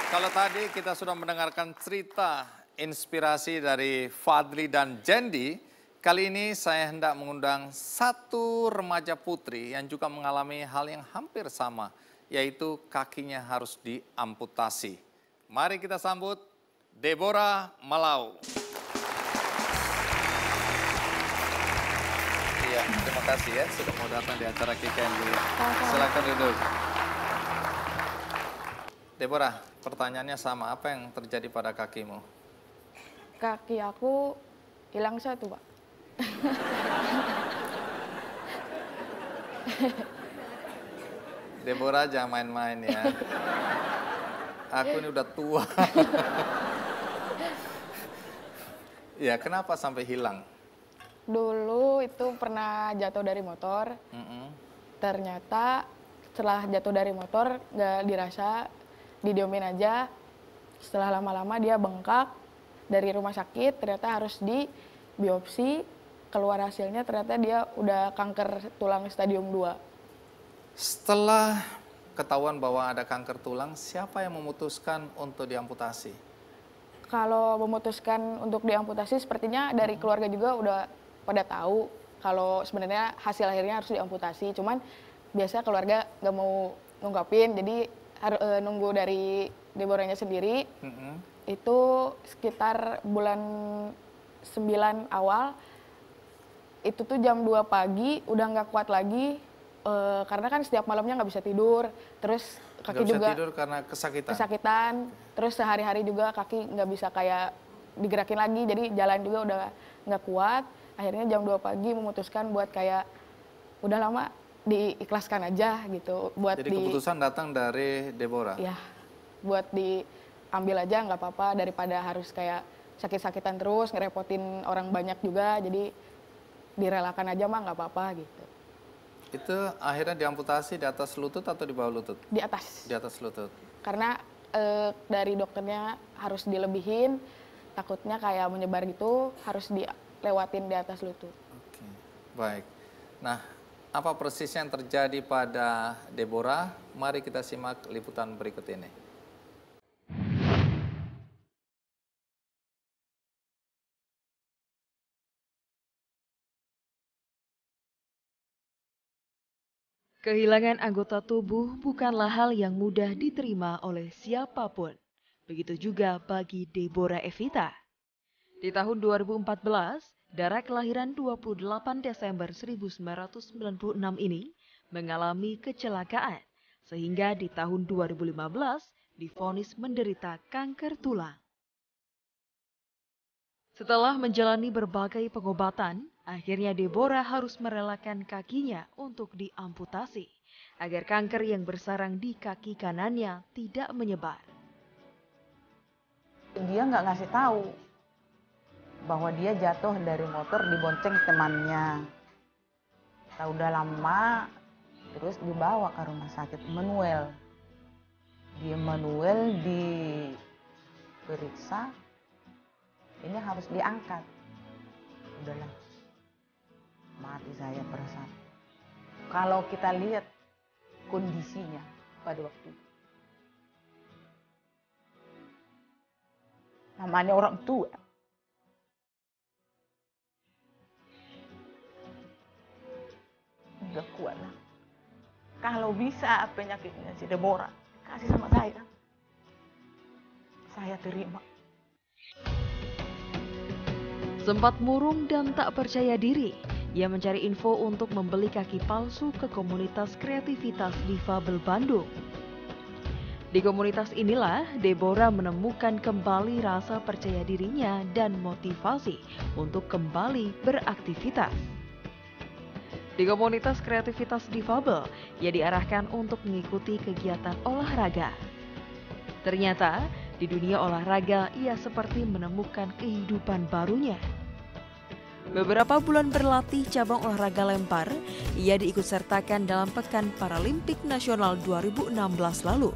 Kalau tadi kita sudah mendengarkan cerita inspirasi dari Fadli dan Jendi, kali ini saya hendak mengundang satu remaja putri yang juga mengalami hal yang hampir sama, yaitu kakinya harus diamputasi. Mari kita sambut Deborah Malau. Iya, terima kasih ya sudah mau datang di acara KKNB. Silakan duduk. Deborah, pertanyaannya sama, apa yang terjadi pada kakimu? Kaki aku hilang satu, Pak. Deborah jangan main-main ya. Aku ini udah tua. Ya, kenapa sampai hilang? Dulu itu pernah jatuh dari motor. Ternyata setelah jatuh dari motor nggak dirasa, didiemin aja. Setelah lama-lama dia bengkak dari rumah sakit, ternyata harus di biopsi. Keluar hasilnya ternyata dia udah kanker tulang stadium 2. Setelah ketahuan bahwa ada kanker tulang, siapa yang memutuskan untuk diamputasi? Kalau memutuskan untuk diamputasi sepertinya dari keluarga juga udah pada tahu kalau sebenarnya hasil akhirnya harus diamputasi. Cuman biasa keluarga nggak mau ngungkapin, jadi nunggu dari Deborahnya sendiri. Itu sekitar bulan 9 awal, itu tuh jam 2 pagi udah nggak kuat lagi, karena kan setiap malamnya nggak bisa tidur, terus kaki juga tidur karena kesakitan, terus sehari-hari juga kaki nggak bisa kayak digerakin lagi, jadi jalan juga udah nggak kuat. Akhirnya jam 2 pagi memutuskan buat kayak udah lama diikhlaskan aja gitu. Jadi keputusan datang dari Deborah? Ya, buat diambil aja nggak apa-apa daripada harus kayak sakit-sakitan terus, ngerepotin orang banyak juga, jadi direlakan aja mah nggak apa-apa gitu. Itu akhirnya diamputasi di atas lutut atau di bawah lutut? Di atas. Di atas lutut. Karena dari dokternya harus dilebihin, takutnya kayak menyebar gitu, harus dilewatin di atas lutut. Oke, baik. Nah, apa persisnya yang terjadi pada Deborah? Mari kita simak liputan berikut ini. Kehilangan anggota tubuh bukanlah hal yang mudah diterima oleh siapapun. Begitu juga bagi Deborah Evita. Di tahun 2014, Dara kelahiran 28 Desember 1996 ini mengalami kecelakaan, sehingga di tahun 2015 divonis menderita kanker tulang. Setelah menjalani berbagai pengobatan, akhirnya Deborah harus merelakan kakinya untuk diamputasi agar kanker yang bersarang di kaki kanannya tidak menyebar. Dia nggak ngasih tahu bahwa dia jatuh dari motor dibonceng temannya. Tahu udah lama, terus dibawa ke rumah sakit Emmanuel. Di Emmanuel diperiksa, ini harus diangkat. Udahlah, mati saya perasaan. Kalau kita lihat kondisinya pada waktu itu, namanya orang tua, udah kuat lah. Kalau bisa penyakitnya si Deborah kasih sama saya terima. Sempat murung dan tak percaya diri, ia mencari info untuk membeli kaki palsu ke komunitas kreativitas difabel Bandung. Di komunitas inilah Deborah menemukan kembali rasa percaya dirinya dan motivasi untuk kembali beraktivitas. Di komunitas kreativitas difabel, ia diarahkan untuk mengikuti kegiatan olahraga. Ternyata, di dunia olahraga ia seperti menemukan kehidupan barunya. Beberapa bulan berlatih cabang olahraga lempar, ia diikutsertakan dalam Pekan Paralimpik Nasional 2016 lalu.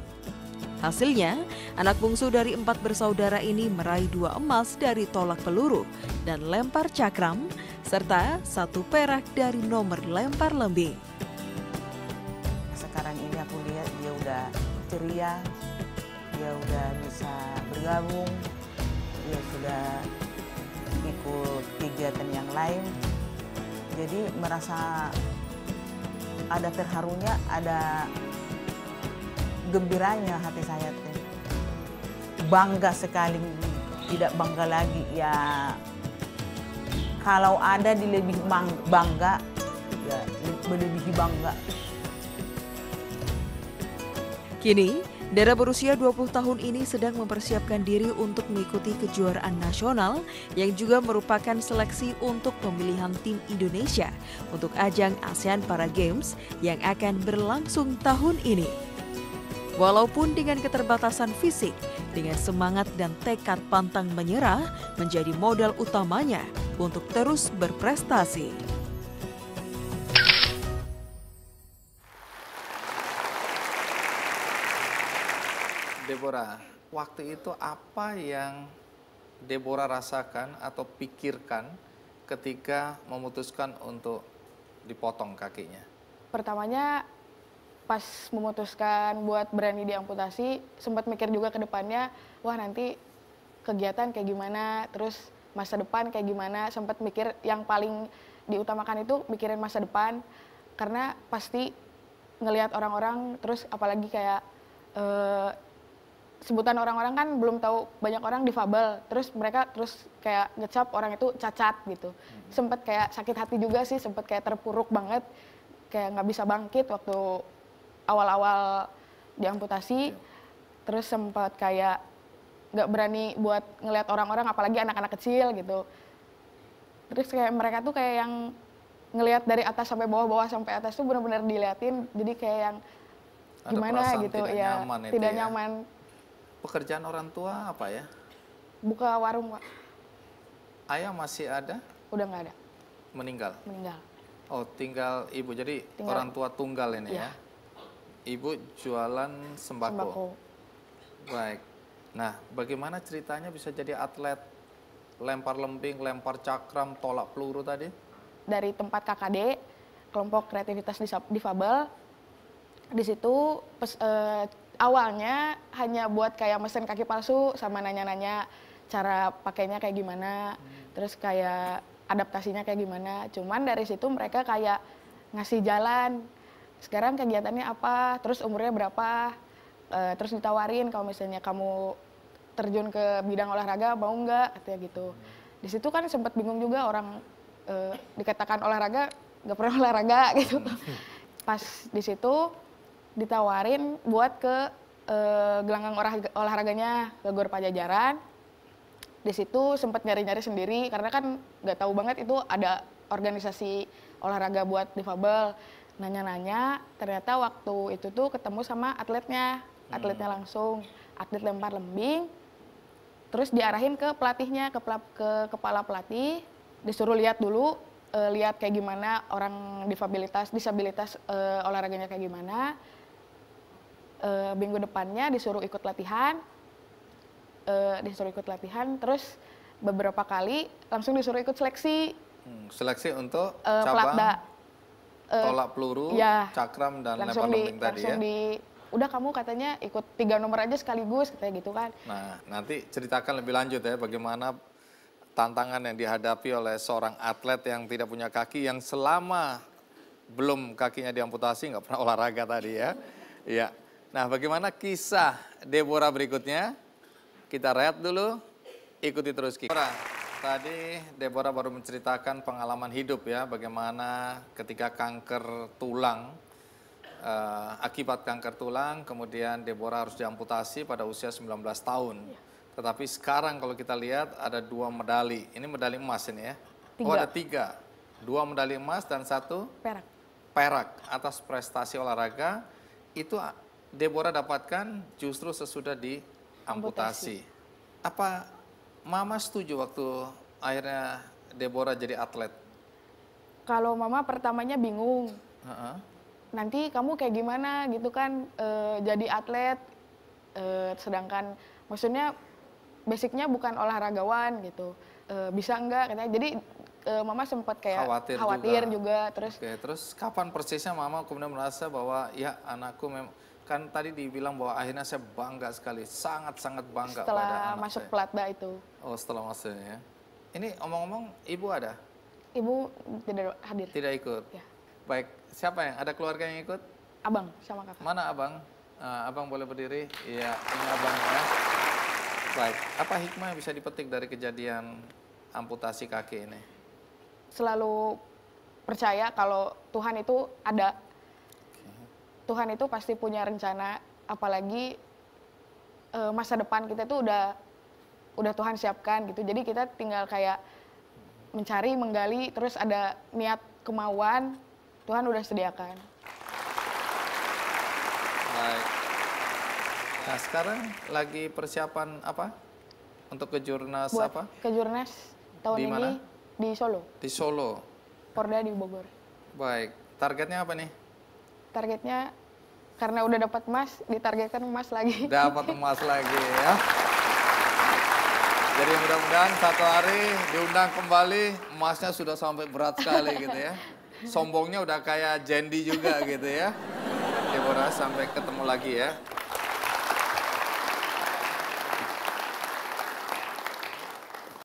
Hasilnya, anak bungsu dari 4 bersaudara ini meraih 2 emas dari tolak peluru dan lempar cakram, serta 1 perak dari nomor lempar lembing. Sekarang ini aku lihat dia udah ceria, dia udah bisa bisa bergabung, dia sudah ikut kegiatan yang lain. Jadi merasa ada terharunya, ada gembiranya hati saya. Bangga sekali, tidak bangga lagi ya. Kalau ada di lebih bangga, ya melebihi bangga. Kini, Dara berusia 20 tahun ini sedang mempersiapkan diri untuk mengikuti kejuaraan nasional yang juga merupakan seleksi untuk pemilihan tim Indonesia untuk ajang ASEAN Para Games yang akan berlangsung tahun ini. Walaupun dengan keterbatasan fisik, dengan semangat dan tekad pantang menyerah menjadi modal utamanya untuk terus berprestasi. Deborah, waktu itu apa yang Deborah rasakan atau pikirkan ketika memutuskan untuk dipotong kakinya? Pertamanya pas memutuskan buat berani diamputasi, sempat mikir juga ke depannya, wah nanti kegiatan kayak gimana, terus masa depan kayak gimana, sempat mikir yang paling diutamakan itu mikirin masa depan, karena pasti ngelihat orang-orang, terus apalagi kayak sebutan orang-orang kan belum tahu, banyak orang difabel, terus mereka terus kayak ngecap orang itu cacat gitu. Sempat kayak sakit hati juga sih, sempat kayak terpuruk banget, kayak nggak bisa bangkit waktu awal-awal diamputasi, terus sempat kayak nggak berani buat ngelihat orang-orang, apalagi anak-anak kecil gitu. Terus kayak mereka tuh kayak yang ngelihat dari atas sampai bawah sampai atas tuh benar-benar diliatin, jadi kayak yang gimana gitu ya, tidak nyaman. Pekerjaan orang tua apa ya? Buka warung, Pak. Ayah masih ada? Udah nggak ada. Meninggal? Meninggal. Oh, tinggal ibu, jadi orang tua tunggal ini ya? Ibu jualan sembako. Baik. Nah, bagaimana ceritanya bisa jadi atlet lempar lembing, lempar cakram, tolak peluru tadi? Dari tempat KKD, kelompok kreativitas difabel. Di situ awalnya hanya buat kayak mesen kaki palsu sama nanya-nanya cara pakainya kayak gimana, terus kayak adaptasinya kayak gimana. Cuman dari situ mereka kayak ngasih jalan, sekarang kegiatannya apa, terus umurnya berapa, terus ditawarin kalau misalnya kamu terjun ke bidang olahraga mau nggak, katanya gitu. Di situ kan sempat bingung juga, orang dikatakan olahraga nggak pernah olahraga gitu. Pas di situ ditawarin buat ke gelanggang olahraganya ke Gor Pajajaran. Di situ sempat nyari-nyari sendiri karena kan nggak tahu banget itu ada organisasi olahraga buat difabel. Nanya-nanya, ternyata waktu itu tuh ketemu sama atletnya langsung, atlet lempar lembing. Terus diarahin ke pelatihnya, ke kepala pelatih, disuruh lihat dulu, lihat kayak gimana orang disabilitas olahraganya kayak gimana. Minggu depannya disuruh ikut latihan, terus beberapa kali langsung disuruh ikut seleksi. Seleksi untuk cabang tolak peluru, ya, cakram, dan lempar lembing tadi ya? Udah kamu katanya ikut 3 nomor aja sekaligus, katanya gitu kan. Nah, nanti ceritakan lebih lanjut ya bagaimana tantangan yang dihadapi oleh seorang atlet yang tidak punya kaki, yang selama belum kakinya diamputasi nggak pernah olahraga tadi ya. Iya. Nah, bagaimana kisah Deborah berikutnya? Kita rehat dulu, ikuti terus kita. Tadi Deborah baru menceritakan pengalaman hidup ya, bagaimana ketika kanker tulang, akibat kanker tulang, kemudian Deborah harus diamputasi pada usia 19 tahun. Tetapi sekarang kalau kita lihat ada 2 medali, ini medali emas ini ya? 3. Oh, ada 3, 2 medali emas dan 1 perak atas prestasi olahraga. Itu Deborah dapatkan justru sesudah diamputasi. Apa Mama setuju waktu akhirnya Deborah jadi atlet? Kalau Mama pertamanya bingung. Nanti kamu kayak gimana gitu kan, jadi atlet, sedangkan maksudnya basicnya bukan olahragawan gitu. Bisa enggak katanya. Jadi Mama sempat kayak khawatir juga. Terus. Oke, terus kapan persisnya Mama kemudian merasa bahwa ya anakku Kan tadi dibilang bahwa akhirnya saya bangga sekali, sangat-sangat bangga pada Setelah anak masuk saya. Platda itu, Oh, setelah masuk ya. Ini omong-omong, ibu ada? ibu tidak hadir. Tidak ikut? Ya. Baik, siapa yang? Ada keluarga yang ikut? Abang sama kakak. Mana abang? Abang boleh berdiri? Iya, ini abang ya. Baik, apa hikmah yang bisa dipetik dari kejadian amputasi kaki ini? Selalu percaya kalau Tuhan itu ada. Tuhan itu pasti punya rencana, apalagi masa depan kita tuh udah Tuhan siapkan gitu. Jadi kita tinggal kayak mencari, menggali, terus ada niat, kemauan, Tuhan udah sediakan. Baik. Nah, sekarang lagi persiapan apa? Untuk kejurnas Buat apa? kejurnas tahun Di ini mana? di Solo, Di Solo. Porda di Bogor. Baik, targetnya apa nih? Targetnya karena udah dapat emas, ditargetkan emas lagi. Dapat emas lagi ya. Jadi mudah-mudahan satu hari diundang kembali, emasnya sudah sampai berat sekali gitu ya. Sombongnya udah kayak Jendi juga gitu ya. Deborah, sampai ketemu lagi ya.